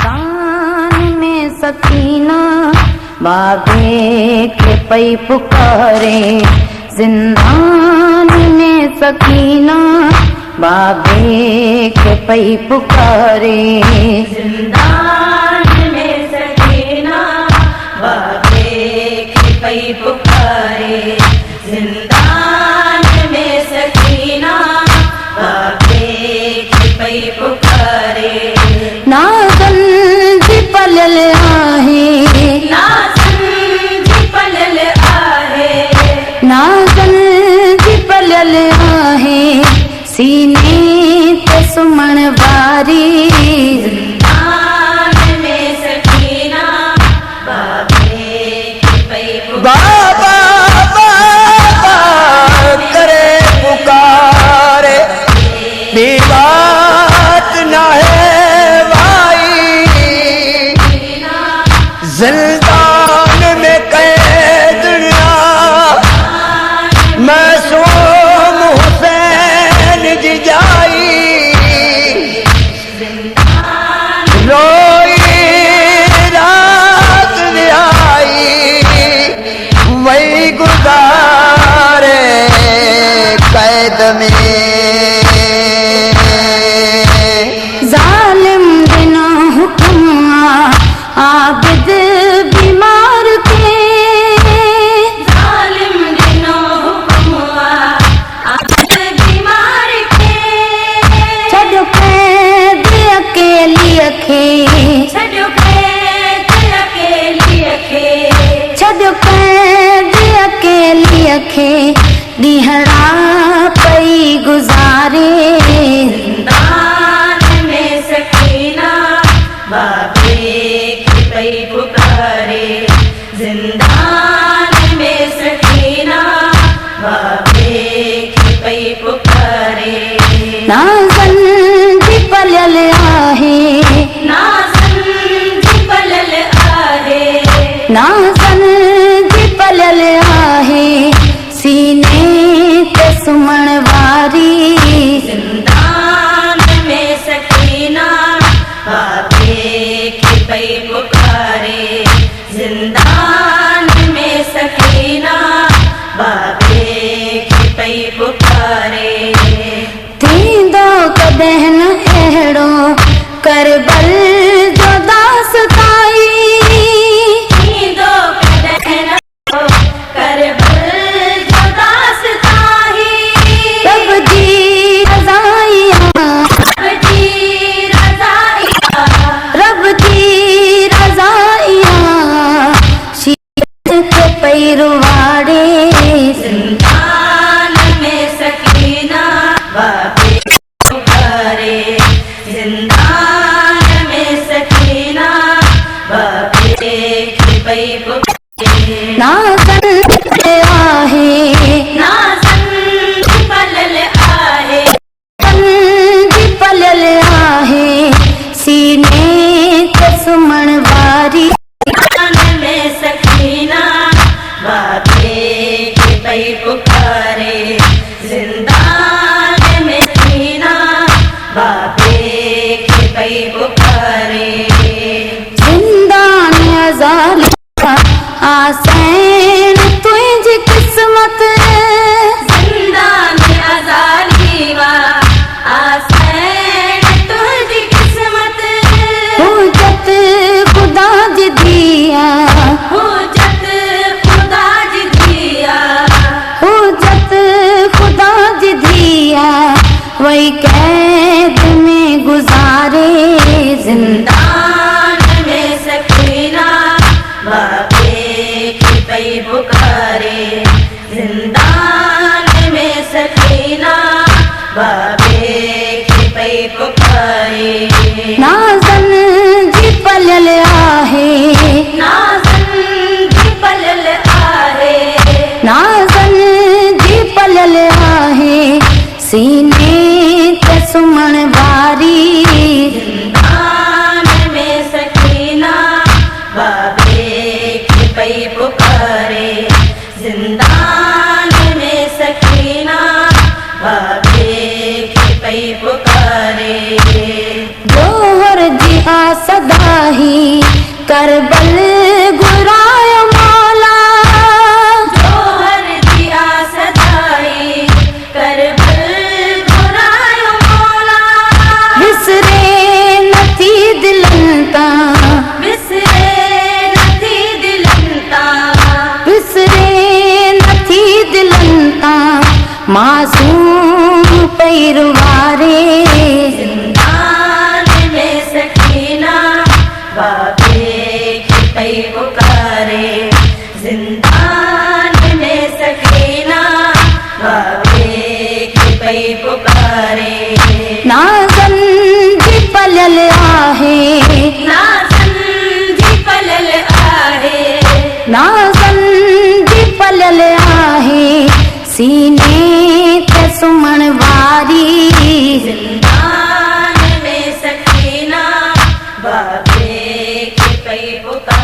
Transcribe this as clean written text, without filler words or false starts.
दान में सकीना बाबे के पई पुकारे, जिंदान में सकीना बाबे के पई पुकारे, जिंदान में सकीना बाबे के पई पुकारे, जिंदान में सकीना बाबे के पई पुकारे। नाज़न जी पलल आहे, नाज़न जी पलल आहे, नाज़न जी पलल आहे, सीने ते सुमण वारी, जिंदान में सकीना बाबे के पई बाबा बाबा करे पुकारे, बात ना है भाई, जिंदान में कैद दुनिया मासूम हुसैन जी जाई, रोई रात आई, वही गुजारे कैद में, जालिम बिना हुक्म आबिद बीमार के, जालिम दिनो हुक्म आबिद बीमार के, छॾ कैद अकेली खे, छॾो कैद अकेली खे, छॾ कैद अकेली खे, ॾींहड़ा पई गुज़ारे, जिंदान में सकीना बाबे के पई पुकारे, जिंदान में सकीना बाबे के पई पुकारे। नाज़न जी पलल आहे, नाज़न जी पलल आहे, नाज़न जी पलल आहे, सीने ते सुमण वारी, जिंदान में सकीना बाबे के पई पुकारे, जिंदान में सकीना बाबे के पई पुकारे। थींदो कॾहिं न अहिड़ो करबल जो दास्ताई, थींदो कॾहिं न करबल जो दास्ताई, रब जी रज़ाइया, रब जी रज़ाइया, रब जी रज़ाइया, शीर खे पई रुवाड़े, जिंदान में सकीना बाबे के पुकारे, जिंदान में सकीना बाबे के पई पुकारे। नाज़न आहे, नाज़न जी पलल आहे, नाज़न जी पलल आहे, सीने ते सुमण वारी, जिंदान में सकीना बाबे के पई पुकारे, जिंदान में सकीना बाबे के पई पुकारे। जिंदान अज़ालिया आसैन तुंहिंजी क़िस्मत, जिंदान अज़ालिया आसैन तुंहिंजी क़िस्मत, हुजत ख़ुदा जी दिया, हुजत ख़ुदा जी दिया, हुजत ख़ुदा जी दिया, वही कैद में गुज़ारे, जिंदान में सकीना बाबे के पई पुकारे, जिंदान में सकीना बाबे के पई पुकारे। नाज़न जी पलल आहे, नाज़न जी पलल आहे, नाज़न जी पलल आहे, सीने ते सुमण वारी, जिंदान में सकीना बाबे के पई पुकारे, जिंदान में सकीना बाबे के पई पुकारे। जोहर जी आ सदा पुकारे नाज़न जी पलियल आहे नाज़न जी पलियल आहे नाज़न जी पलियल आहे सीने ते सुमण वारी ज़िंदान में सकीना बाबे के पई पुकारे